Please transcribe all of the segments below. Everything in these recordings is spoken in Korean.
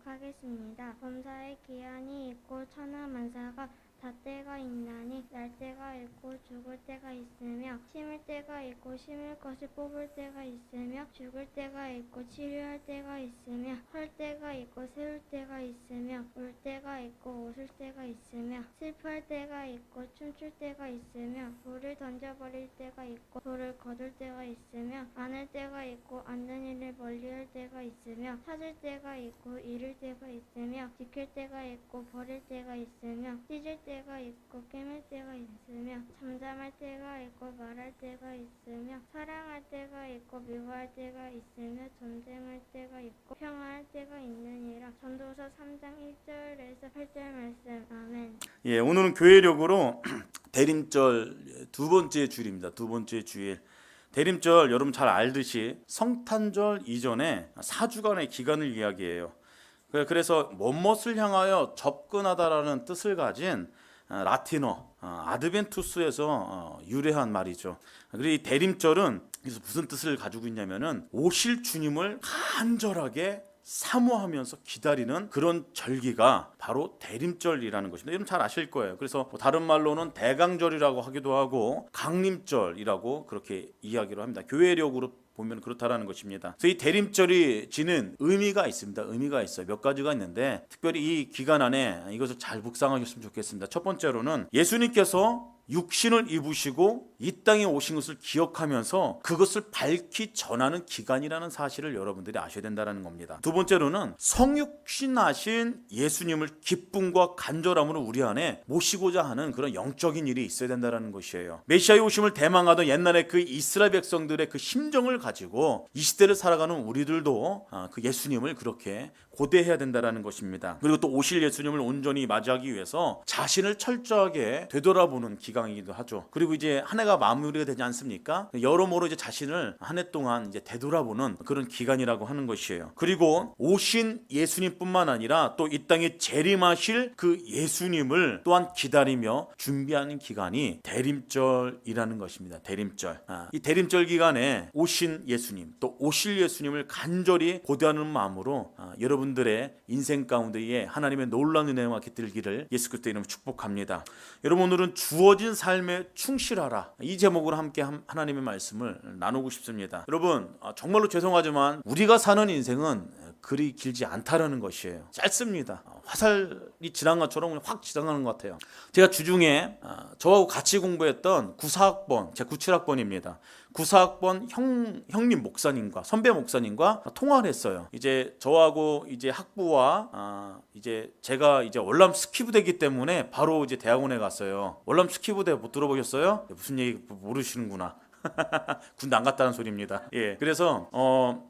하겠습니다. 범사의 기한이 있고 천하만사가 다 때가 있나니 날 때가 있고 죽을 때가 있으며 심을 때가 있고 심을 것을 뽑을 때가 있으며 죽을 때가 있고 치료할 때가 있으며 헐 때가 있고 세울 때가 있으며 울 때가 있고 웃을 때가 있으며 슬퍼할 때가 있고 춤출 때가 있으며 돌을 던져버릴 때가 있고 돌을 거둘 때가 있으며 안을 때가 있고 앉는 일을 멀리할 때가 있으며 찾을 때가 있고 잃을 때가 있으며 지킬 때가 있고 버릴 때가 있으며 찢을 때가 있고 깨물 때가 있으며 잠잠할 때가 있고 말할 때가 있으며 사랑할 때가 있고 미워할 때가 있으며 전쟁할 때가 있고 평화할 때가 있느니라. 전도서 3장 1절에서 8절 말씀. 아멘. 예, 오늘은 교회력으로 대림절 두 번째 주일입니다. 두 번째 주일. 대림절 여러분 잘 알듯이 성탄절 이전에 4주간의 기간을 이야기해요. 그래서 뭐뭇을 향하여 접근하다라는 뜻을 가진 라틴어 아드벤투스에서 유래한 말이죠. 그리고 이 대림절은 그래서 무슨 뜻을 가지고 있냐면은 오실 주님을 간절하게 사모하면서 기다리는 그런 절기가 바로 대림절이라는 것입니다. 여러분 잘 아실 거예요. 그래서 다른 말로는 대강절이라고 하기도 하고 강림절이라고 그렇게 이야기를 합니다. 교회력으로 보면 그렇다라는 것입니다. 그래서 이 대림절이 지는 의미가 있습니다. 의미가 있어요. 몇 가지가 있는데 특별히 이 기간 안에 이것을 잘 묵상하셨으면 좋겠습니다. 첫 번째로는 예수님께서 육신을 입으시고 이 땅에 오신 것을 기억하면서 그것을 밝히 전하는 기간이라는 사실을 여러분들이 아셔야 된다는 겁니다. 두 번째로는 성육신하신 예수님을 기쁨과 간절함으로 우리 안에 모시고자 하는 그런 영적인 일이 있어야 된다는 것이에요. 메시아의 오심을 대망하던 옛날에 그 이스라엘 백성들의 그 심정을 가지고 이 시대를 살아가는 우리들도 그 예수님을 그렇게 고대해야 된다는 것입니다. 그리고 또 오실 예수님을 온전히 맞이하기 위해서 자신을 철저하게 되돌아보는 기간이기도 하죠. 그리고 이제 한 해가 마무리가 되지 않습니까? 여러모로 이제 자신을 한 해 동안 이제 되돌아보는 그런 기간이라고 하는 것이에요. 그리고 오신 예수님뿐만 아니라 또 이 땅에 재림하실 그 예수님을 또한 기다리며 준비하는 기간이 대림절이라는 것입니다. 대림절. 이 대림절 기간에 오신 예수님 또 오실 예수님을 간절히 고대하는 마음으로 여러분들의 인생 가운데에 하나님의 놀라운 은혜와 깃들기를 예수 그리스도의 이름으로 축복합니다. 여러분 오늘은 주어진 삶에 충실하라 이 제목으로 함께 하나님의 말씀을 나누고 싶습니다. 여러분 정말로 죄송하지만 우리가 사는 인생은 그리 길지 않다라는 것이에요. 짧습니다. 화살이 지난 것처럼 그냥 확 지나가는 것 같아요. 제가 주중에 저하고 같이 공부했던 94학번, 제 97학번입니다. 94학번 형님 목사님과 선배 목사님과 통화를 했어요. 이제 저하고 이제 학부와 이제 제가 이제 월남 스키부대이기 때문에 바로 이제 대학원에 갔어요. 월남 스키부대 못 들어보셨어요? 무슨 얘기 모르시는구나. 군대 안 갔다는 소리입니다. 예, 그래서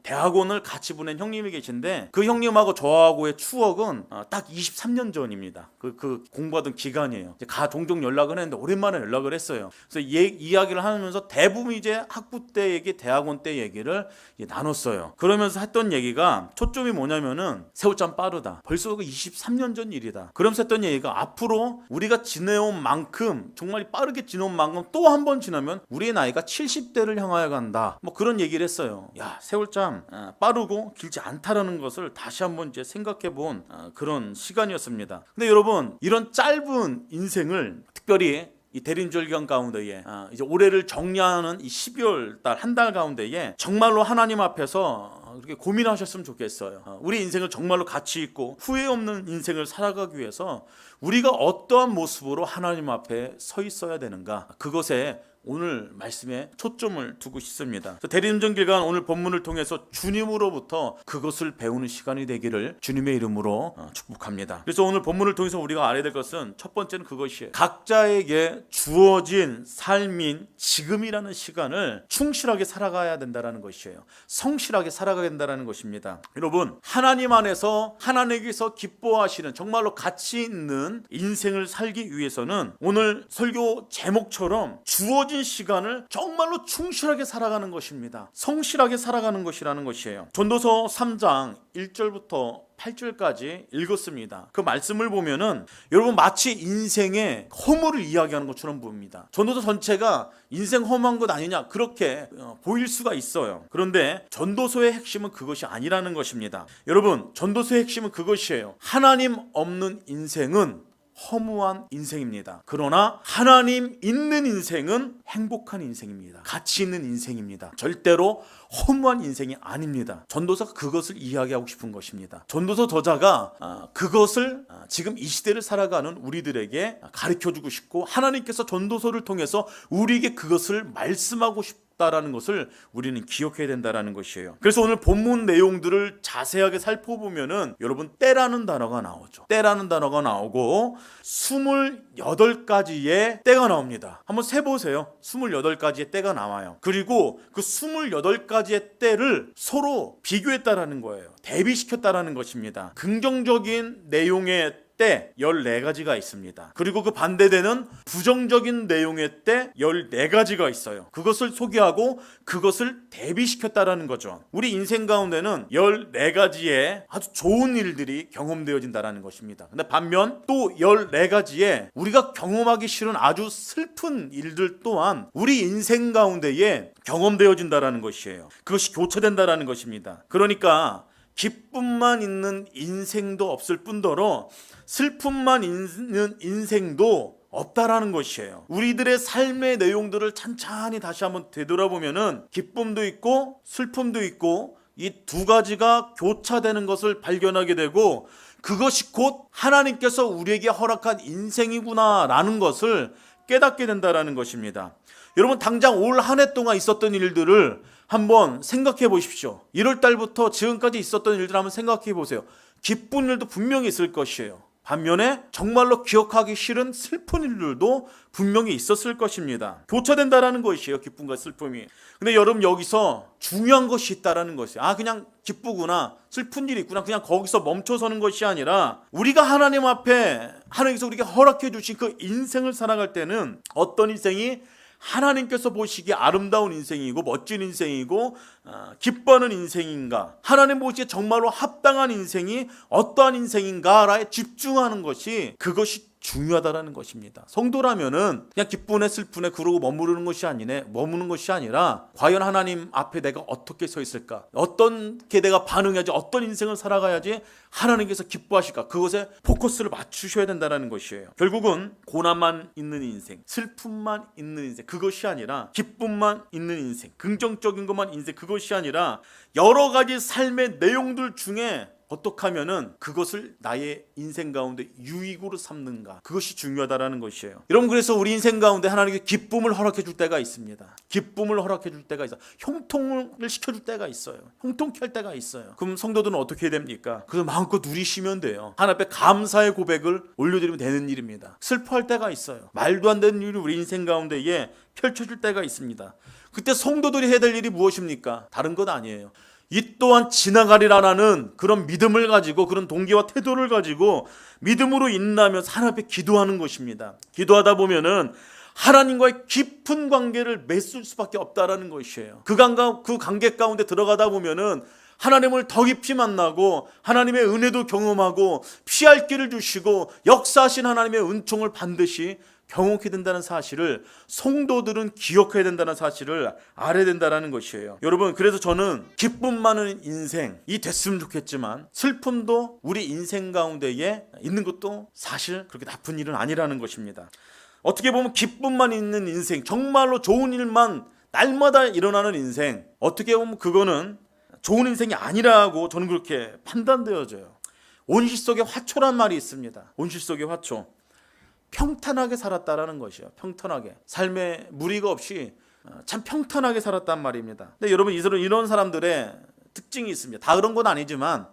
대학원을 같이 보낸 형님이 계신데 그 형님하고 저하고의 추억은 딱 23년 전입니다. 그 공부하던 기간이에요. 종종 연락을 했는데 오랜만에 연락을 했어요. 그래서 이야기를 하면서 대부분 이제 학부 때 얘기, 대학원 때 얘기를 나눴어요. 그러면서 했던 얘기가 초점이 뭐냐면은 세월참 빠르다. 벌써 그 23년 전 일이다. 그러면서 했던 얘기가 앞으로 우리가 지내온 만큼 정말 빠르게 지내온 만큼 또 한 번 지나면 우리의 나이가 70대를 향하여 간다. 뭐 그런 얘기를 했어요. 야, 세월참 빠르고 길지 않다라는 것을 다시 한번 이제 생각해 본 그런 시간이었습니다. 근데 여러분 이런 짧은 인생을 특별히 이 대림절 기간 가운데에 이제 올해를 정리하는 이 12월 달 한 달 가운데에 정말로 하나님 앞에서 그렇게 고민하셨으면 좋겠어요. 우리 인생을 정말로 가치 있고 후회 없는 인생을 살아가기 위해서 우리가 어떠한 모습으로 하나님 앞에 서 있어야 되는가, 그것에 오늘 말씀에 초점을 두고 싶습니다. 대림절 기간 오늘 본문을 통해서 주님으로부터 그것을 배우는 시간이 되기를 주님의 이름으로 축복합니다. 그래서 오늘 본문을 통해서 우리가 알아야 될 것은 첫 번째는 그것이에요. 각자에게 주어진 삶인 지금이라는 시간을 충실하게 살아가야 된다는 것이에요. 성실하게 살아가야 된다는 것입니다. 여러분 하나님 안에서 하나님께서 기뻐하시는 정말로 가치 있는 인생을 살기 위해서는 오늘 설교 제목처럼 주어진 시간을 정말로 충실하게 살아가는 것입니다. 성실하게 살아가는 것이라는 것이에요. 전도서 3장 1절부터 8절까지 읽었습니다. 그 말씀을 보면은 여러분 마치 인생의 허물을 이야기하는 것처럼 보입니다. 전도서 전체가 인생 허무한 것 아니냐 그렇게 보일 수가 있어요. 그런데 전도서의 핵심은 그것이 아니라는 것입니다. 여러분 전도서의 핵심은 그것이에요. 하나님 없는 인생은 허무한 인생입니다. 그러나 하나님 있는 인생은 행복한 인생입니다. 가치 있는 인생입니다. 절대로 허무한 인생이 아닙니다. 전도서가 그것을 이야기하고 싶은 것입니다. 전도서 저자가 그것을 지금 이 시대를 살아가는 우리들에게 가르쳐주고 싶고 하나님께서 전도서를 통해서 우리에게 그것을 말씀하고 싶다라는 것을 우리는 기억해야 된다라는 것이에요. 그래서 오늘 본문 내용들을 자세하게 살펴보면은 여러분 때라는 단어가 나오죠. 때라는 단어가 나오고 28가지의 때가 나옵니다. 한번 세보세요. 28가지의 때가 나와요. 그리고 그 28가지의 때를 서로 비교했다라는 거예요. 대비시켰다라는 것입니다. 긍정적인 내용의 때 14가지가 있습니다. 그리고 그 반대되는 부정적인 내용의 때 14가지가 있어요. 그것을 소개하고 그것을 대비시켰다라는 거죠. 우리 인생 가운데는 14가지의 아주 좋은 일들이 경험되어진다라는 것입니다. 근데 반면 또 14가지의 우리가 경험하기 싫은 아주 슬픈 일들 또한 우리 인생 가운데에 경험되어진다라는 것이에요. 그것이 교차된다라는 것입니다. 그러니까 기쁨만 있는 인생도 없을 뿐더러 슬픔만 있는 인생도 없다라는 것이에요. 우리들의 삶의 내용들을 찬찬히 다시 한번 되돌아보면은 기쁨도 있고 슬픔도 있고 이 두 가지가 교차되는 것을 발견하게 되고 그것이 곧 하나님께서 우리에게 허락한 인생이구나라는 것을 깨닫게 된다라는 것입니다. 여러분 당장 올 한 해 동안 있었던 일들을 한번 생각해 보십시오. 1월 달부터 지금까지 있었던 일들 한번 생각해 보세요. 기쁜 일도 분명히 있을 것이에요. 반면에 정말로 기억하기 싫은 슬픈 일들도 분명히 있었을 것입니다. 교차된다라는 것이에요. 기쁨과 슬픔이. 근데 여러분 여기서 중요한 것이 있다라는 것이에요. 그냥 기쁘구나 슬픈 일이 있구나 그냥 거기서 멈춰서는 것이 아니라 우리가 하나님 앞에 하나님께서 우리에게 허락해 주신 그 인생을 살아갈 때는 어떤 인생이 하나님께서 보시기에 아름다운 인생이고 멋진 인생이고 기뻐하는 인생인가 하나님 보시기에 정말로 합당한 인생이 어떠한 인생인가에 집중하는 것이 그것이 중요하다라는 것입니다. 성도라면은 그냥 기쁘네 슬프네 그러고 머무르는 것이 아니라 과연 하나님 앞에 내가 어떻게 서 있을까 어떻게 내가 반응해야지 어떤 인생을 살아가야지 하나님께서 기뻐하실까 그것에 포커스를 맞추셔야 된다는 것이에요. 결국은 고난만 있는 인생 슬픔만 있는 인생 그것이 아니라 기쁨만 있는 인생 긍정적인 것만 인생 그것이 아니라 여러 가지 삶의 내용들 중에 어떻게 하면은 그것을 나의 인생 가운데 유익으로 삼는가 그것이 중요하다라는 것이에요. 여러분 그래서 우리 인생 가운데 하나님께 기쁨을 허락해 줄 때가 있습니다. 기쁨을 허락해 줄 때가 있어요. 형통을 시켜줄 때가 있어요. 형통케 할 때가 있어요. 그럼 성도들은 어떻게 해야 됩니까? 그래서 마음껏 누리시면 돼요. 하나님 앞에 감사의 고백을 올려드리면 되는 일입니다. 슬퍼할 때가 있어요. 말도 안 되는 일이 우리 인생 가운데에 펼쳐질 때가 있습니다. 그때 성도들이 해야 될 일이 무엇입니까? 다른 것 아니에요. 이 또한 지나가리라는 그런 믿음을 가지고 그런 동기와 태도를 가지고 믿음으로 인하면서 하나님 앞에 기도하는 것입니다. 기도하다 보면은 하나님과의 깊은 관계를 맺을 수밖에 없다라는 것이에요. 그 관계 가운데 들어가다 보면은 하나님을 더 깊이 만나고 하나님의 은혜도 경험하고 피할 길을 주시고 역사하신 하나님의 은총을 반드시 경험하게 된다는 사실을 성도들은 기억해야 된다는 사실을 알아야 된다는 것이에요. 여러분 그래서 저는 기쁨 많은 인생이 됐으면 좋겠지만 슬픔도 우리 인생 가운데에 있는 것도 사실 그렇게 나쁜 일은 아니라는 것입니다. 어떻게 보면 기쁨만 있는 인생 정말로 좋은 일만 날마다 일어나는 인생 어떻게 보면 그거는 좋은 인생이 아니라고 저는 그렇게 판단되어져요. 온실 속의 화초란 말이 있습니다. 온실 속의 화초 평탄하게 살았다라는 것이에요. 평탄하게 삶에 무리가 없이 참 평탄하게 살았단 말입니다. 근데 여러분 이런 사람들의 특징이 있습니다. 다 그런 건 아니지만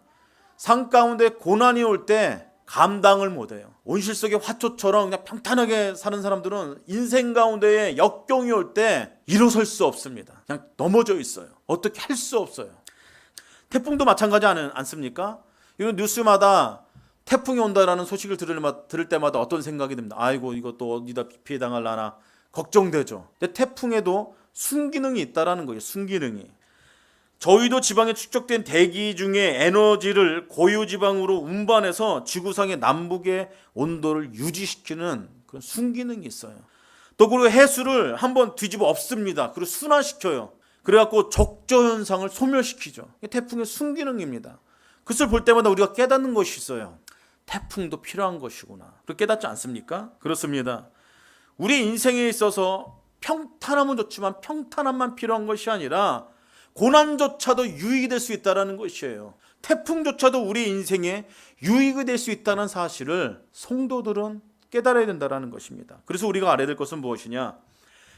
삶 가운데 고난이 올 때 감당을 못해요. 온실 속의 화초처럼 그냥 평탄하게 사는 사람들은 인생 가운데에 역경이 올 때 일어설 수 없습니다. 그냥 넘어져 있어요. 어떻게 할 수 없어요. 태풍도 마찬가지 않습니까? 이런 뉴스마다 태풍이 온다라는 소식을 들을 때마다 어떤 생각이 듭니다. 아이고 이것도 어디다 피해 당할라나 걱정되죠. 근데 태풍에도 순기능이 있다라는 거예요. 순기능이. 저위도 지방에 축적된 대기 중에 에너지를 고유 지방으로 운반해서 지구상의 남북의 온도를 유지시키는 그런 순기능이 있어요. 또 그리고 해수를 한번 뒤집어 엎습니다. 그리고 순환시켜요. 그래갖고 적조 현상을 소멸시키죠. 이게 태풍의 순기능입니다. 그것을 볼 때마다 우리가 깨닫는 것이 있어요. 태풍도 필요한 것이구나. 그렇게 깨닫지 않습니까? 그렇습니다. 우리 인생에 있어서 평탄함은 좋지만 평탄함만 필요한 것이 아니라 고난조차도 유익이 될 수 있다는 것이에요. 태풍조차도 우리 인생에 유익이 될 수 있다는 사실을 성도들은 깨달아야 된다는 것입니다. 그래서 우리가 알아야 될 것은 무엇이냐?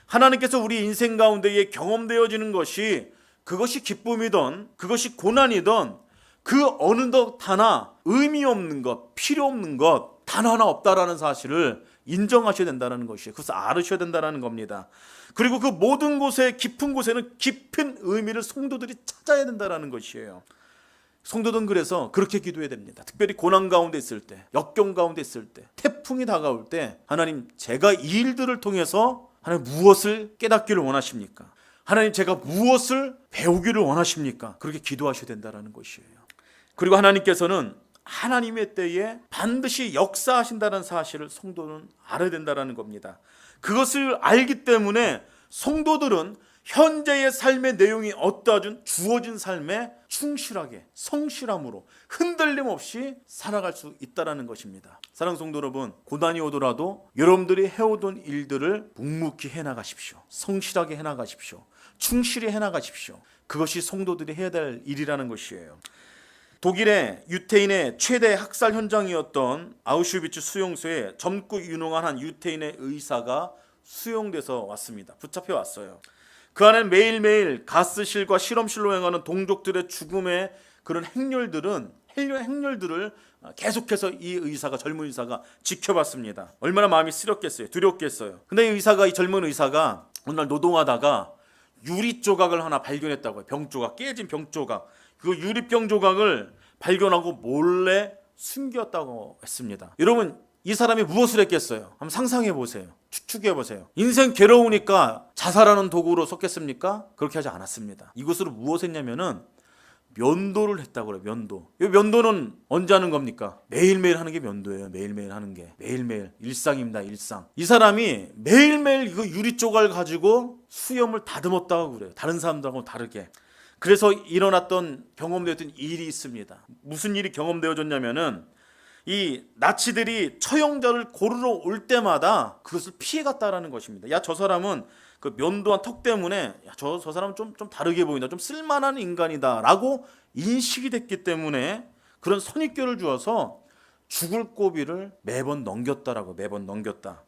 하나님께서 우리 인생 가운데에 경험되어지는 것이 그것이 기쁨이든 그것이 고난이든 그 어느 것 하나 의미 없는 것, 필요 없는 것 단 하나 없다라는 사실을 인정하셔야 된다는 것이에요. 그것을 알으셔야 된다는 겁니다. 그리고 그 모든 곳에 깊은 곳에는 깊은 의미를 성도들이 찾아야 된다는 것이에요. 성도들은 그래서 그렇게 기도해야 됩니다. 특별히 고난 가운데 있을 때, 역경 가운데 있을 때, 태풍이 다가올 때 하나님 제가 이 일들을 통해서 하나님 무엇을 깨닫기를 원하십니까? 하나님 제가 무엇을 배우기를 원하십니까? 그렇게 기도하셔야 된다는 것이에요. 그리고 하나님께서는 하나님의 때에 반드시 역사하신다는 사실을 성도는 알아야 된다는 겁니다. 그것을 알기 때문에 성도들은 현재의 삶의 내용이 어떠하든 주어진 삶에 충실하게 성실함으로 흔들림 없이 살아갈 수 있다는 것입니다. 사랑하는 성도 여러분, 고난이 오더라도 여러분들이 해오던 일들을 묵묵히 해나가십시오. 성실하게 해나가십시오. 충실히 해나가십시오. 그것이 성도들이 해야 될 일이라는 것이에요. 독일의 유태인의 최대 학살 현장이었던 아우슈비츠 수용소에 젊고 유능한 한 유태인의 의사가 수용돼서 왔습니다. 붙잡혀 왔어요. 그 안엔 매일매일 가스실과 실험실로 행하는 동족들의 죽음의 그런 행렬들을 계속해서 이 의사가, 젊은 의사가 지켜봤습니다. 얼마나 마음이 쓰렸겠어요. 두렵겠어요. 근데 이 젊은 의사가 어느 날 노동하다가 유리 조각을 하나 발견했다고요. 병 조각, 깨진 병 조각. 그 유리병 조각을 발견하고 몰래 숨겼다고 했습니다. 여러분, 이 사람이 무엇을 했겠어요? 한번 상상해 보세요. 추측해 보세요. 인생 괴로우니까 자살하는 도구로 썼겠습니까? 그렇게 하지 않았습니다. 이것으로 무엇을 했냐면은 면도를 했다고 그래요. 면도. 이 면도는 언제 하는 겁니까? 매일매일 하는 게 면도예요. 매일매일 하는 게. 매일매일. 일상입니다. 일상. 이 사람이 매일매일 이거 유리 조각을 가지고 수염을 다듬었다고 그래요. 다른 사람들하고 다르게. 그래서 일어났던 경험되었던 일이 있습니다. 무슨 일이 경험되어졌냐면은 이 나치들이 처형자를 고르러 올 때마다 그것을 피해갔다라는 것입니다. 야, 저 사람은 그 면도한 턱 때문에 저 사람은 좀 다르게 보인다. 좀 쓸만한 인간이다라고 인식이 됐기 때문에 그런 선입견을 주어서 죽을 고비를 매번 넘겼다라고. 매번 넘겼다.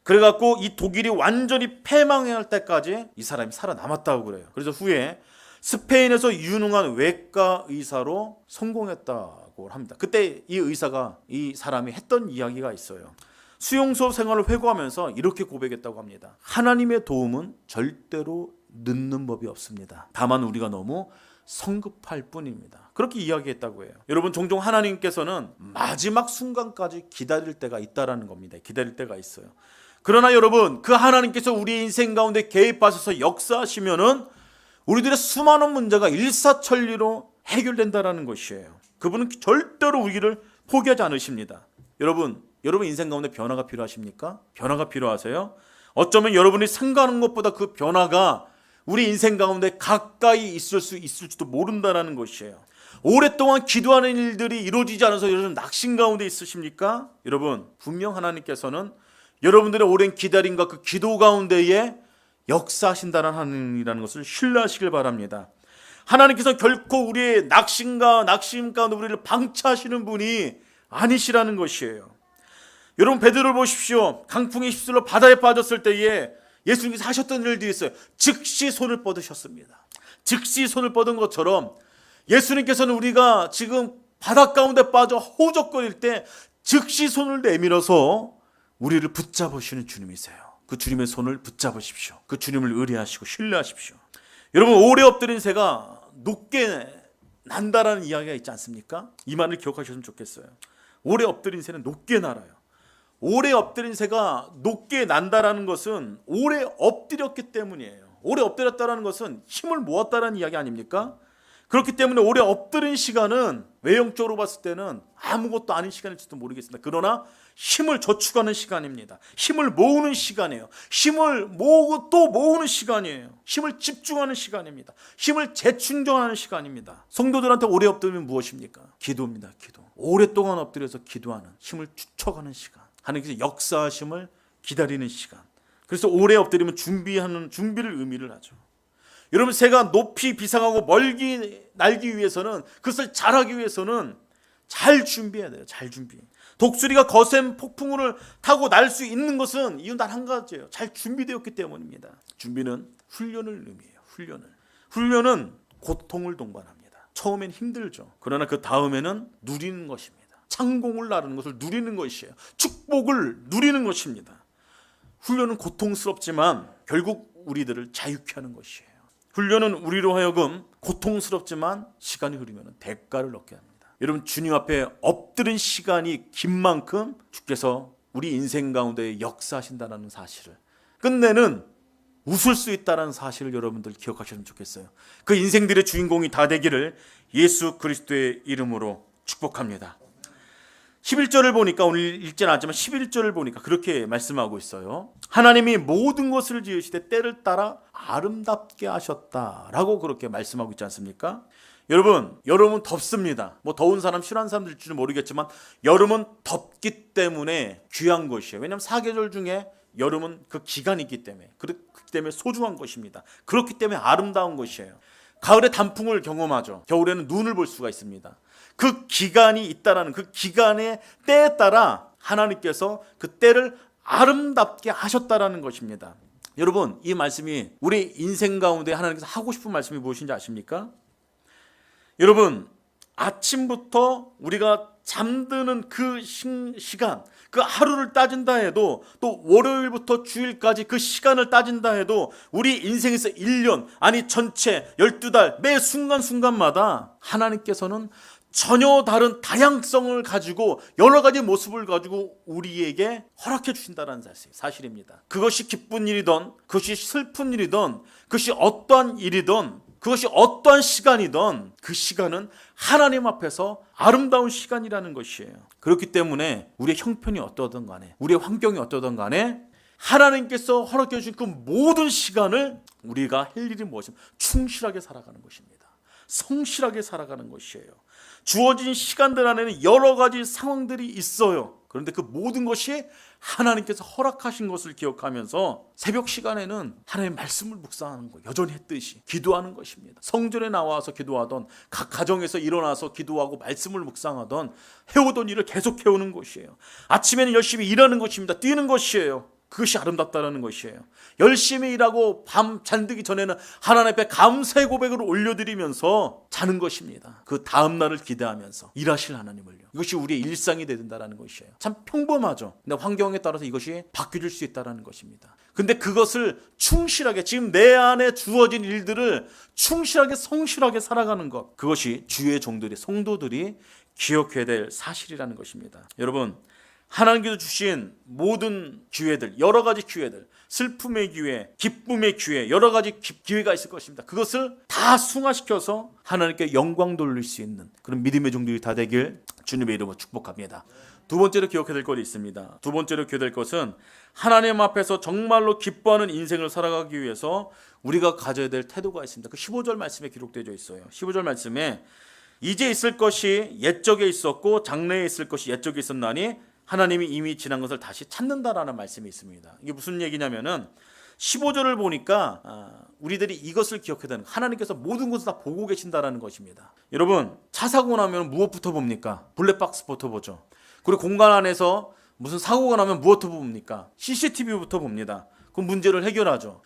그래갖고 이 독일이 완전히 패망할 때까지 이 사람이 살아남았다고 그래요. 그래서 후에 스페인에서 유능한 외과 의사로 성공했다고 합니다. 그때 이 사람이 했던 이야기가 있어요. 수용소 생활을 회고하면서 이렇게 고백했다고 합니다. 하나님의 도움은 절대로 늦는 법이 없습니다. 다만 우리가 너무 성급할 뿐입니다. 그렇게 이야기했다고 해요. 여러분, 종종 하나님께서는 마지막 순간까지 기다릴 때가 있다라는 겁니다. 기다릴 때가 있어요. 그러나 여러분, 그 하나님께서 우리 인생 가운데 개입하셔서 역사하시면은 우리들의 수많은 문제가 일사천리로 해결된다라는 것이에요. 그분은 절대로 우리를 포기하지 않으십니다. 여러분 인생 가운데 변화가 필요하십니까? 변화가 필요하세요? 어쩌면 여러분이 생각하는 것보다 그 변화가 우리 인생 가운데 가까이 있을지도 모른다는 것이에요. 오랫동안 기도하는 일들이 이루어지지 않아서 여러분 낙심 가운데 있으십니까? 여러분, 분명 하나님께서는 여러분들의 오랜 기다림과 그 기도 가운데에 역사하신다는 하나님이라는 것을 신뢰하시길 바랍니다. 하나님께서 결코 우리의 낙심 가운데 우리를 방치하시는 분이 아니시라는 것이에요. 여러분, 베드로를 보십시오. 강풍이 휩쓸려 바다에 빠졌을 때에 예수님께서 하셨던 일들이 있어요. 즉시 손을 뻗으셨습니다. 즉시 손을 뻗은 것처럼 예수님께서는 우리가 지금 바다 가운데 빠져 허우적거릴 때 즉시 손을 내밀어서 우리를 붙잡으시는 주님이세요. 그 주님의 손을 붙잡으십시오. 그 주님을 의뢰하시고 신뢰하십시오. 여러분, 오래 엎드린 새가 높게 난다라는 이야기가 있지 않습니까? 이 말을 기억하셨으면 좋겠어요. 오래 엎드린 새는 높게 날아요. 오래 엎드린 새가 높게 난다라는 것은 오래 엎드렸기 때문이에요. 오래 엎드렸다는 것은 힘을 모았다는 이야기 아닙니까? 그렇기 때문에 오래 엎드린 시간은 외형적으로 봤을 때는 아무것도 아닌 시간일지도 모르겠습니다. 그러나 힘을 저축하는 시간입니다. 힘을 모으는 시간이에요. 힘을 모으고 또 모으는 시간이에요. 힘을 집중하는 시간입니다. 힘을 재충전하는 시간입니다. 성도들한테 오래 엎드리면 무엇입니까? 기도입니다. 기도. 오랫동안 엎드려서 기도하는, 힘을 축적하는 시간, 하나님께서 역사하심을 기다리는 시간. 그래서 오래 엎드리면 준비를 의미를 하죠. 여러분, 새가 높이 비상하고 멀리 날기 위해서는, 그것을 잘하기 위해서는 잘 준비해야 돼요. 잘 준비. 독수리가 거센 폭풍우를 타고 날 수 있는 것은 이유 단 한 가지예요. 잘 준비되었기 때문입니다. 준비는 훈련을 의미해요. 훈련은 고통을 동반합니다. 처음엔 힘들죠. 그러나 그 다음에는 누리는 것입니다. 창공을 나르는 것을 누리는 것이에요. 축복을 누리는 것입니다. 훈련은 고통스럽지만 결국 우리들을 자유케 하는 것이에요. 훈련은 우리로 하여금 고통스럽지만 시간이 흐르면 대가를 얻게 합니다. 여러분, 주님 앞에 엎드린 시간이 긴 만큼 주께서 우리 인생 가운데 역사하신다는 사실을, 끝내는 웃을 수 있다는 사실을 여러분들 기억하셨으면 좋겠어요. 그 인생들의 주인공이 다 되기를 예수 그리스도의 이름으로 축복합니다. 11절을 보니까, 오늘 읽지는 않지만 11절을 보니까 그렇게 말씀하고 있어요. 하나님이 모든 것을 지으시되 때를 따라 아름답게 하셨다라고 그렇게 말씀하고 있지 않습니까? 여름은 덥습니다. 뭐 더운 사람 싫어하는 사람들 일지는 모르겠지만 여름은 덥기 때문에 귀한 것이에요. 왜냐하면 사계절 중에 여름은 그 기간이 있기 때문에, 그렇기 때문에 소중한 것입니다. 그렇기 때문에 아름다운 것이에요. 가을에 단풍을 경험하죠. 겨울에는 눈을 볼 수가 있습니다. 그 기간이 있다라는, 그 기간의 때에 따라 하나님께서 그 때를 아름답게 하셨다라는 것입니다. 여러분, 이 말씀이 우리 인생 가운데 하나님께서 하고 싶은 말씀이 무엇인지 아십니까? 여러분, 아침부터 우리가 잠드는 그 시간, 그 하루를 따진다 해도, 또 월요일부터 주일까지 그 시간을 따진다 해도 우리 인생에서 1년, 아니 전체 12달 매 순간순간마다 하나님께서는 전혀 다른 다양성을 가지고 여러 가지 모습을 가지고 우리에게 허락해 주신다는 사실입니다. 그것이 기쁜 일이든, 그것이 슬픈 일이든, 그것이 어떠한 일이든, 그것이 어떠한 시간이든 그 시간은 하나님 앞에서 아름다운 시간이라는 것이에요. 그렇기 때문에 우리의 형편이 어떠든 간에, 우리의 환경이 어떠든 간에 하나님께서 허락해 주신 그 모든 시간을 우리가 할 일이 무엇이냐면 충실하게 살아가는 것입니다. 성실하게 살아가는 것이에요. 주어진 시간들 안에는 여러 가지 상황들이 있어요. 그런데 그 모든 것이 하나님께서 허락하신 것을 기억하면서 새벽 시간에는 하나님의 말씀을 묵상하는 거, 여전히 했듯이 기도하는 것입니다. 성전에 나와서 기도하던, 각 가정에서 일어나서 기도하고 말씀을 묵상하던, 해오던 일을 계속 해오는 것이에요. 아침에는 열심히 일하는 것입니다. 뛰는 것이에요. 그것이 아름답다는 것이에요. 열심히 일하고 밤 잠들기 전에는 하나님 앞에 감사의 고백을 올려드리면서 자는 것입니다. 그 다음 날을 기대하면서 일하실 하나님을요. 이것이 우리의 일상이 된다는 것이에요. 참 평범하죠. 근데 환경에 따라서 이것이 바뀌어질 수 있다는 것입니다. 근데 그것을 충실하게, 지금 내 안에 주어진 일들을 충실하게 성실하게 살아가는 것, 그것이 주의 종들이, 성도들이 기억해야 될 사실이라는 것입니다. 여러분, 하나님께서 주신 모든 기회들, 여러 가지 기회들, 슬픔의 기회, 기쁨의 기회, 여러 가지 기회가 있을 것입니다. 그것을 다 승화시켜서 하나님께 영광 돌릴 수 있는 그런 믿음의 종들이 다 되길 주님의 이름으로 축복합니다. 두 번째로 기억해야 될 것이 있습니다. 두 번째로 기억해야 될 것은 하나님 앞에서 정말로 기뻐하는 인생을 살아가기 위해서 우리가 가져야 될 태도가 있습니다. 그 15절 말씀에 기록되어 있어요. 15절 말씀에 이제 있을 것이 옛적에 있었고 장래에 있을 것이 옛적에 있었나니 하나님이 이미 지난 것을 다시 찾는다라는 말씀이 있습니다. 이게 무슨 얘기냐면은 15절을 보니까 우리들이 이것을 기억해야 되는, 하나님께서 모든 것을 다 보고 계신다라는 것입니다. 여러분, 차 사고 나면 무엇부터 봅니까? 블랙박스부터 보죠. 그리고 공간 안에서 무슨 사고가 나면 무엇부터 봅니까? CCTV부터 봅니다. 그 문제를 해결하죠.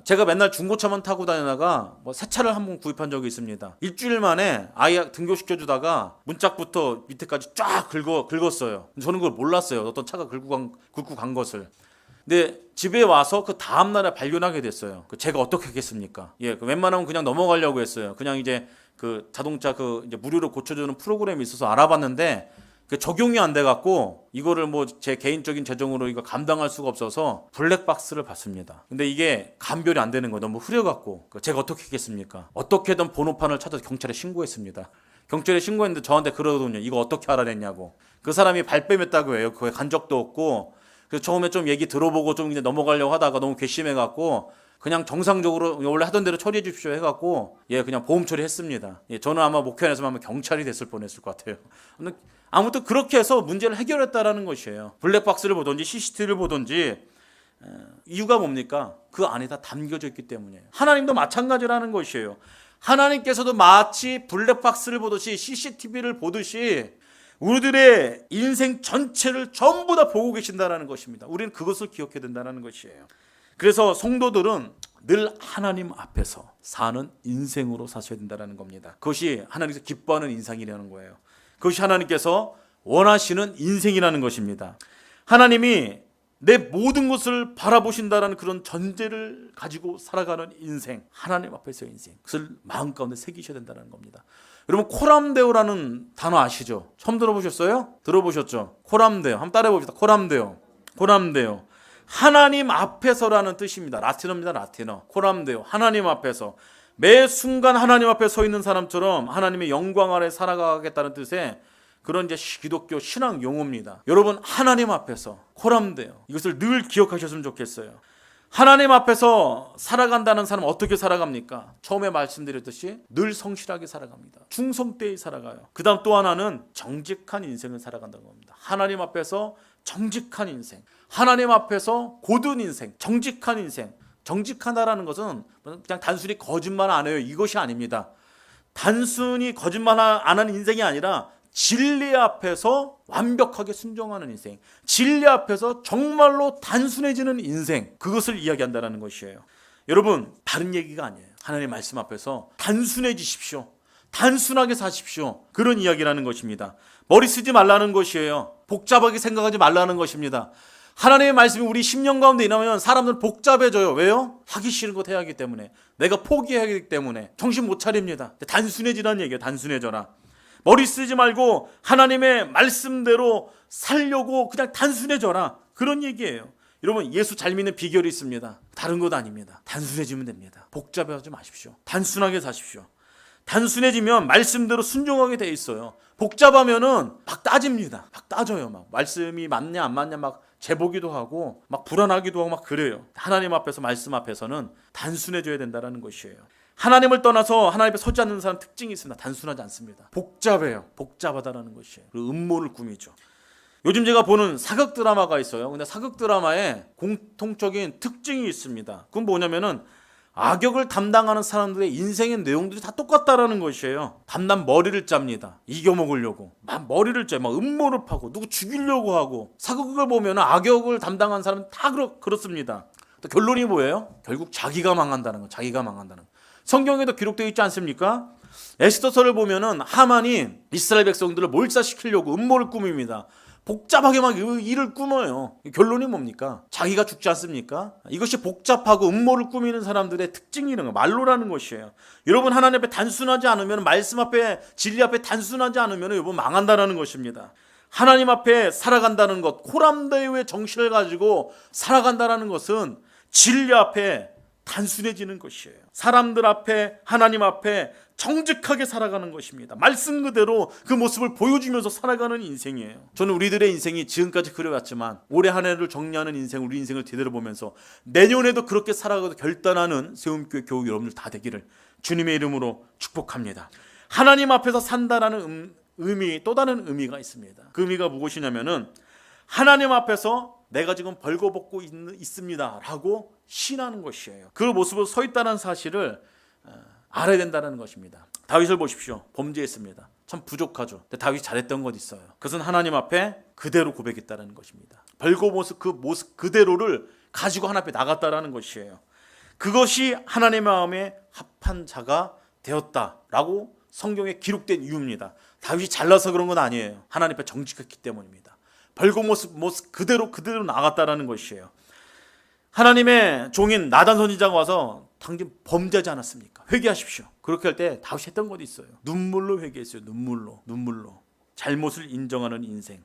제가 맨날 중고차만 타고 다니다가 새 차를 한번 구입한 적이 있습니다. 일주일 만에 아이 등교시켜주다가 문짝부터 밑에까지 쫙 긁었어요. 저는 그걸 몰랐어요. 어떤 차가 긁고 간 것을. 근데 집에 와서 그 다음날에 발견하게 됐어요. 제가 어떻게 했겠습니까? 웬만하면 그냥 넘어가려고 했어요. 그냥 이제 그 자동차 이제 무료로 고쳐주는 프로그램이 있어서 알아봤는데 적용이 안 돼 갖고 이거를 뭐 제 개인적인 재정으로 이거 감당할 수가 없어서 블랙박스를 받습니다. 근데 이게 감별이 안 되는 거 너무 흐려 갖고 제가 어떻게 했겠습니까? 어떻게든 번호판을 찾아서 경찰에 신고했습니다. 경찰에 신고했는데 저한테 그러더군요. 이거 어떻게 알아냈냐고. 그 사람이 발뺌했다고 해요. 그거에 간 적도 없고. 그래서 처음에 좀 얘기 들어보고 좀 이제 넘어가려고 하다가 너무 괘씸해 갖고 그냥 정상적으로 원래 하던 대로 처리해 주십시오 해갖고 그냥 보험 처리했습니다. 저는 아마 목회 안에서 아마 경찰이 됐을 뻔했을 것 같아요. 아무튼 그렇게 해서 문제를 해결했다라는 것이에요. 블랙박스를 보든지 CCTV를 보든지 이유가 뭡니까? 그 안에 다 담겨져 있기 때문이에요. 하나님도 마찬가지라는 것이에요. 하나님께서도 마치 블랙박스를 보듯이 CCTV를 보듯이 우리들의 인생 전체를 전부 다 보고 계신다는 것입니다. 우리는 그것을 기억해야 된다는 것이에요. 그래서 성도들은 늘 하나님 앞에서 사는 인생으로 사셔야 된다는 겁니다. 그것이 하나님께서 기뻐하는 인생이라는 거예요. 그것이 하나님께서 원하시는 인생이라는 것입니다. 하나님이 내 모든 것을 바라보신다는 그런 전제를 가지고 살아가는 인생, 하나님 앞에서의 인생, 그것을 마음 가운데 새기셔야 된다는 겁니다. 여러분 코람데오라는 단어 아시죠? 처음 들어보셨어요? 들어보셨죠? 코람데오 한번 따라해 봅시다. 코람데오 하나님 앞에서라는 뜻입니다. 라틴어입니다. 라틴어. 코람데오 하나님 앞에서 매 순간 하나님 앞에 서 있는 사람처럼 하나님의 영광 아래 살아가겠다는 뜻의 그런 이제 기독교 신앙 용어입니다. 여러분 하나님 앞에서 코람데오 이것을 늘 기억하셨으면 좋겠어요. 하나님 앞에서 살아간다는 사람은 어떻게 살아갑니까? 처음에 말씀드렸듯이 늘 성실하게 살아갑니다. 충성되이 살아가요. 그 다음 또 하나는 정직한 인생을 살아간다는 겁니다. 하나님 앞에서 정직한 인생, 하나님 앞에서 고든 인생, 정직한 인생. 정직하다라는 것은 그냥 단순히 거짓말 안 해요. 이것이 아닙니다. 단순히 거짓말 안 하는 인생이 아니라 진리 앞에서 완벽하게 순종하는 인생, 진리 앞에서 정말로 단순해지는 인생, 그것을 이야기한다는 것이에요. 여러분 다른 얘기가 아니에요. 하나님의 말씀 앞에서 단순해지십시오. 단순하게 사십시오. 그런 이야기라는 것입니다. 머리 쓰지 말라는 것이에요. 복잡하게 생각하지 말라는 것입니다. 하나님의 말씀이 우리 심령 가운데 임하면 사람들은 복잡해져요. 왜요? 하기 싫은 것 해야 하기 때문에, 내가 포기해야 하기 때문에 정신 못 차립니다. 단순해지라는 얘기예요. 단순해져라. 머리 쓰지 말고 하나님의 말씀대로 살려고 그냥 단순해져라. 그런 얘기예요. 여러분 예수 잘 믿는 비결이 있습니다. 다른 것 아닙니다. 단순해지면 됩니다. 복잡해하지 마십시오. 단순하게 사십시오. 단순해지면 말씀대로 순종하게 돼 있어요. 복잡하면은 막 따집니다. 막 따져요. 막 말씀이 맞냐 안 맞냐 막 재보기도 하고 막 불안하기도 하고 막 그래요. 하나님 앞에서 말씀 앞에서는 단순해져야 된다는 것이에요. 하나님을 떠나서 하나님 앞에 서지 않는 사람 특징이 있습니다. 단순하지 않습니다. 복잡해요. 복잡하다라는 것이에요. 그리고 음모를 꾸미죠. 요즘 제가 보는 사극 드라마가 있어요. 근데 사극 드라마에 공통적인 특징이 있습니다. 그건 뭐냐면은 악역을 담당하는 사람들의 인생의 내용들이 다 똑같다라는 것이에요. 밤낮 머리를 짭니다. 이겨먹으려고. 막 머리를 짜요. 막 음모를 파고 누구 죽이려고 하고. 사극을 보면 악역을 담당한 사람은 다 그렇습니다. 또 결론이 뭐예요? 결국 자기가 망한다는 거. 자기가 망한다는 거. 성경에도 기록되어 있지 않습니까? 에스더서를 보면은 하만이 이스라엘 백성들을 몰살시키려고 음모를 꾸밉니다. 복잡하게 막 일을 꾸며요. 결론이 뭡니까? 자기가 죽지 않습니까? 이것이 복잡하고 음모를 꾸미는 사람들의 특징이라는 거, 말로라는 것이에요. 여러분 하나님 앞에 단순하지 않으면, 말씀 앞에 진리 앞에 단순하지 않으면 여러분 망한다라는 것입니다. 하나님 앞에 살아간다는 것, 코람데오의 정신을 가지고 살아간다는 것은 진리 앞에 단순해지는 것이에요. 사람들 앞에, 하나님 앞에 정직하게 살아가는 것입니다. 말씀 그대로 그 모습을 보여주면서 살아가는 인생이에요. 저는 우리들의 인생이 지금까지 그래왔지만 올해 한 해를 정리하는 인생, 우리 인생을 되돌아보면서 내년에도 그렇게 살아가도 결단하는 세움교회 교우 여러분들 다 되기를 주님의 이름으로 축복합니다. 하나님 앞에서 산다라는 의미, 또 다른 의미가 있습니다. 그 의미가 무엇이냐면은 하나님 앞에서 내가 지금 벌거벗고 있습니다 라고 신하는 것이에요. 그 모습으로 서 있다는 사실을 알아야 된다는 것입니다. 다윗을 보십시오. 범죄했습니다. 참 부족하죠. 근데 다윗이 잘했던 것 있어요. 그것은 하나님 앞에 그대로 고백했다는 것입니다. 벌거벗은 그 모습 그대로를 가지고 하나님 앞에 나갔다는 것이에요. 그것이 하나님의 마음에 합한 자가 되었다라고 성경에 기록된 이유입니다. 다윗이 잘나서 그런 건 아니에요. 하나님 앞에 정직했기 때문입니다. 벌거벗은 모습 그대로 나갔다라는 것이에요. 하나님의 종인 나단 선지자가 와서 당신 범죄하지 않았습니까? 회개하십시오. 그렇게 할 때 다윗이 했던 것이 있어요. 눈물로 회개했어요. 눈물로. 잘못을 인정하는 인생,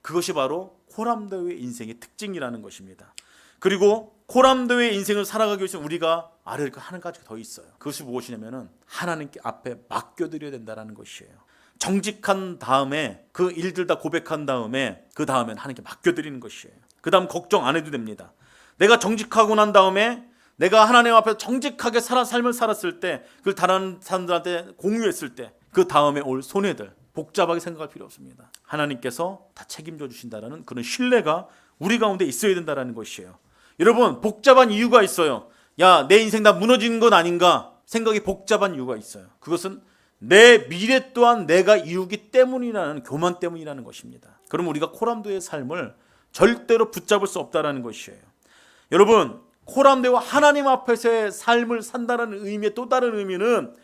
그것이 바로 코람데오의 인생의 특징이라는 것입니다. 그리고 코람데오의 인생을 살아가기 위해서 우리가 알아야 할 것 한 가지가 더 있어요. 그것이 무엇이냐면은 하나님께 앞에 맡겨드려야 된다는 것이에요. 정직한 다음에 그 일들 다 고백한 다음에 그 다음엔 하나님께 맡겨드리는 것이에요. 그 다음 걱정 안 해도 됩니다. 내가 정직하고 난 다음에 내가 하나님 앞에서 정직하게 삶을 살았을 때, 그걸 다른 사람들한테 공유했을 때, 그 다음에 올 손해들 복잡하게 생각할 필요 없습니다. 하나님께서 다 책임져 주신다는 그런 신뢰가 우리 가운데 있어야 된다는 것이에요. 여러분, 복잡한 이유가 있어요. 야, 내 인생 다 무너지는 건 아닌가 생각이 복잡한 이유가 있어요. 그것은 내 미래 또한 내가 이루기 때문이라는 교만 때문이라는 것입니다. 그럼 우리가 코람데오의 삶을 절대로 붙잡을 수 없다는 것이에요. 여러분, 코람데오와 하나님 앞에서의 삶을 산다는 의미의 또 다른 의미는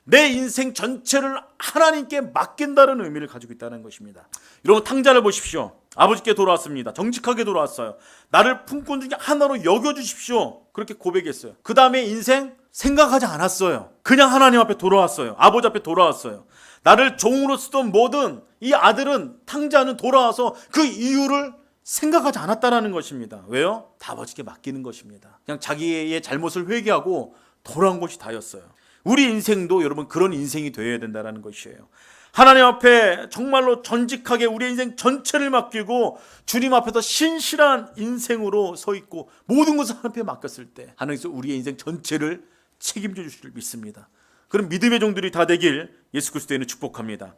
내 인생 전체를 하나님께 맡긴다는 의미를 가지고 있다는 것입니다. 여러분, 탕자를 보십시오. 아버지께 돌아왔습니다. 정직하게 돌아왔어요. 나를 품꾼 중에 하나로 여겨주십시오. 그렇게 고백했어요. 그 다음에 인생 생각하지 않았어요. 그냥 하나님 앞에 돌아왔어요. 아버지 앞에 돌아왔어요. 나를 종으로 쓰던 모든 이 아들은, 탕자는 돌아와서 그 이유를 생각하지 않았다는 것입니다. 왜요? 다 아버지께 맡기는 것입니다. 그냥 자기의 잘못을 회개하고 돌아온 것이 다였어요. 우리 인생도 여러분 그런 인생이 되어야 된다는 것이에요. 하나님 앞에 정말로 전직하게 우리 인생 전체를 맡기고 주님 앞에서 신실한 인생으로 서 있고 모든 것을 하나님 앞에 맡겼을 때 하나님께서 우리의 인생 전체를 책임져 주실 줄 믿습니다. 그럼 믿음의 종들이 다 되길 예수 그리스도에는 축복합니다.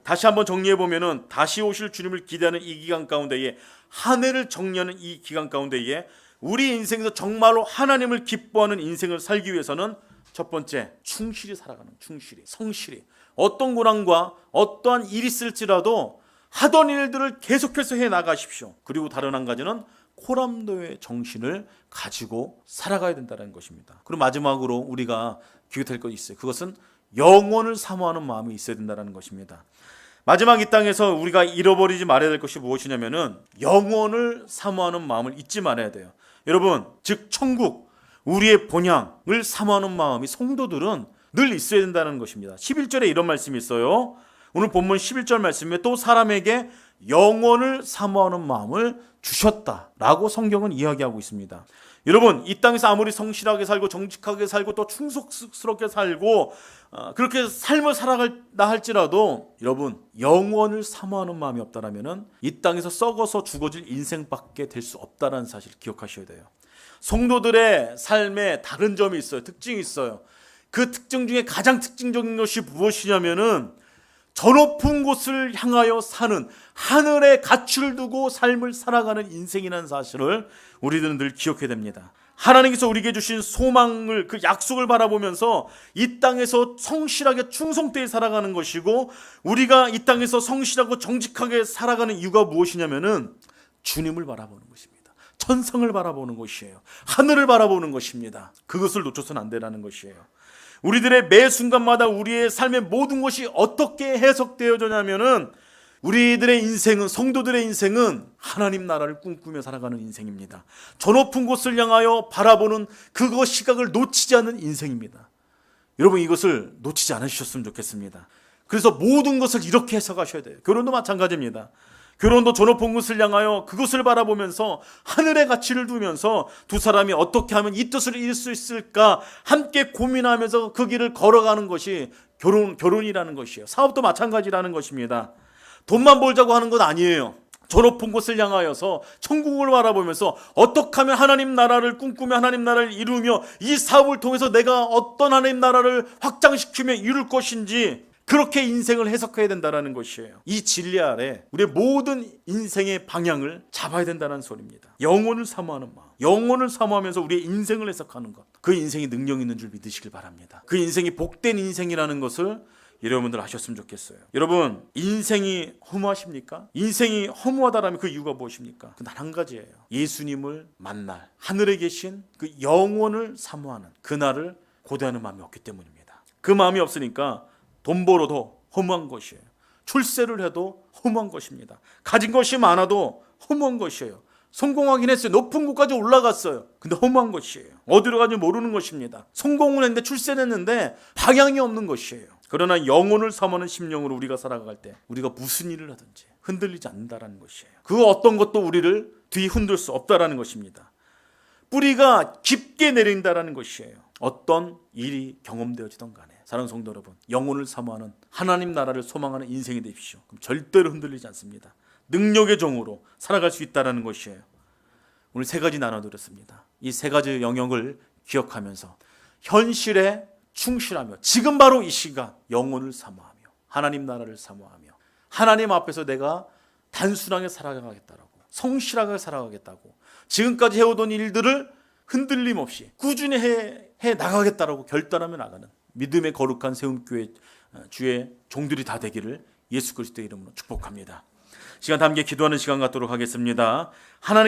다시 한번 정리해보면 다시 오실 주님을 기대하는 이 기간 가운데에, 한 해를 정리하는 이 기간 가운데에 우리 인생에서 정말로 하나님을 기뻐하는 인생을 살기 위해서는 첫 번째, 충실히 살아가는, 성실히 어떤 고난과 어떠한 일이 있을지라도 하던 일들을 계속해서 해나가십시오. 그리고 다른 한 가지는 코람데오의 정신을 가지고 살아가야 된다는 것입니다. 그리고 마지막으로 우리가 기억할 것이 있어요. 그것은 영원을 사모하는 마음이 있어야 된다는 것입니다. 마지막 이 땅에서 우리가 잃어버리지 말아야 될 것이 무엇이냐면은 영원을 사모하는 마음을 잊지 말아야 돼요. 여러분, 즉 천국, 우리의 본향을 사모하는 마음이 성도들은 늘 있어야 된다는 것입니다. 11절에 이런 말씀이 있어요. 오늘 본문 11절 말씀에 또 사람에게 영원을 사모하는 마음을 주셨다라고 성경은 이야기하고 있습니다. 여러분, 이 땅에서 아무리 성실하게 살고 정직하게 살고 또 충성스럽게 살고 그렇게 삶을 살아간다 할지라도 여러분, 영원을 사모하는 마음이 없다라면은 이 땅에서 썩어서 죽어질 인생밖에 될 수 없다는 사실을 기억하셔야 돼요. 성도들의 삶에 다른 점이 있어요. 특징이 있어요. 그 특징 중에 가장 특징적인 것이 무엇이냐면은 저 높은 곳을 향하여 사는, 하늘에 가치를 두고 삶을 살아가는 인생이라는 사실을 우리들은 늘 기억해야 됩니다. 하나님께서 우리에게 주신 소망을, 그 약속을 바라보면서 이 땅에서 성실하게 충성되게 살아가는 것이고, 우리가 이 땅에서 성실하고 정직하게 살아가는 이유가 무엇이냐면은 주님을 바라보는 것입니다. 천상을 바라보는 것이에요. 하늘을 바라보는 것입니다. 그것을 놓쳐서는 안 되라는 것이에요. 우리들의 매 순간마다 우리의 삶의 모든 것이 어떻게 해석되어지냐면은 우리들의 인생은, 성도들의 인생은 하나님 나라를 꿈꾸며 살아가는 인생입니다. 저 높은 곳을 향하여 바라보는 그거 시각을 놓치지 않는 인생입니다. 여러분, 이것을 놓치지 않으셨으면 좋겠습니다. 그래서 모든 것을 이렇게 해석하셔야 돼요. 결혼도 마찬가지입니다. 결혼도 저 높은 곳을 향하여 그것을 바라보면서 하늘의 가치를 두면서 두 사람이 어떻게 하면 이 뜻을 이룰 수 있을까 함께 고민하면서 그 길을 걸어가는 것이 결혼이라는 것이에요. 사업도 마찬가지라는 것입니다. 돈만 벌자고 하는 건 아니에요. 저 높은 곳을 향하여서 천국을 바라보면서 어떻게 하면 하나님 나라를 꿈꾸며 하나님 나라를 이루며 이 사업을 통해서 내가 어떤 하나님 나라를 확장시키며 이룰 것인지, 그렇게 인생을 해석해야 된다는 것이에요. 이 진리 아래 우리의 모든 인생의 방향을 잡아야 된다는 소리입니다. 영혼을 사모하는 마음, 영혼을 사모하면서 우리의 인생을 해석하는 것, 그 인생이 능력 있는 줄 믿으시길 바랍니다. 그 인생이 복된 인생이라는 것을 여러분들 아셨으면 좋겠어요. 여러분, 인생이 허무하십니까? 인생이 허무하다라면 그 이유가 무엇입니까? 그 단 한 가지예요. 예수님을 만날, 하늘에 계신 그 영혼을 사모하는 그날을 고대하는 마음이 없기 때문입니다. 그 마음이 없으니까 돈 벌어도 허무한 것이에요. 출세를 해도 허무한 것입니다. 가진 것이 많아도 허무한 것이에요. 성공하긴 했어요. 높은 곳까지 올라갔어요. 근데 허무한 것이에요. 어디로 가는지 모르는 것입니다. 성공을 했는데, 출세를 했는데 방향이 없는 것이에요. 그러나 영혼을 삼하는 심령으로 우리가 살아갈 때 우리가 무슨 일을 하든지 흔들리지 않는다라는 것이에요. 그 어떤 것도 우리를 뒤흔들 수 없다라는 것입니다. 뿌리가 깊게 내린다라는 것이에요. 어떤 일이 경험되어지던 간에 사랑하는 성도 여러분, 영혼을 사모하는 하나님 나라를 소망하는 인생이 되십시오. 그럼 절대로 흔들리지 않습니다. 능력의 종으로 살아갈 수 있다라는 것이에요. 오늘 세 가지 나눠드렸습니다. 이 세 가지 영역을 기억하면서 현실에 충실하며 지금 바로 이 시간 영혼을 사모하며 하나님 나라를 사모하며 하나님 앞에서 내가 단순하게 살아가겠다라고, 성실하게 살아가겠다고, 지금까지 해오던 일들을 흔들림 없이 꾸준히 해 나가겠다라고 결단하며 나가는 믿음의 거룩한 세움교회 주의 종들이 다 되기를 예수 그리스도의 이름으로 축복합니다. 시간 다 함께 기도하는 시간 갖도록 하겠습니다. 하나님